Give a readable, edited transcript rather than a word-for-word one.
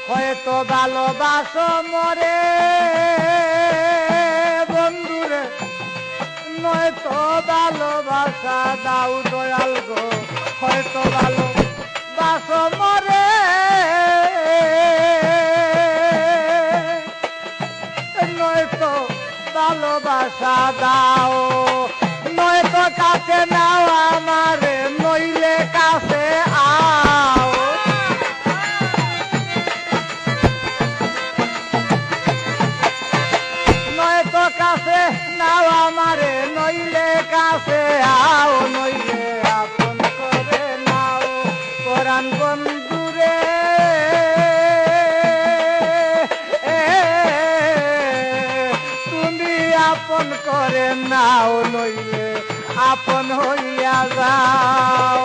হয়তো ভালোবাসো মরে বন্ধুরে, নয়তো ভালোবাসা দাও দয়াল গো। হয়তো ভালোবাসো মরে, নয়তো ভালোবাসা দাও, নয়তো কাছে নাও আমারে, নইলে কাছে আও। নয়তো কাছে নাও আমারে, নইলে কাছে আও, নইলে আপন করে নাও পরাণ বন্ধুরে। তুমি আপন করে নাও, নইলে আপন হইয়া যাও।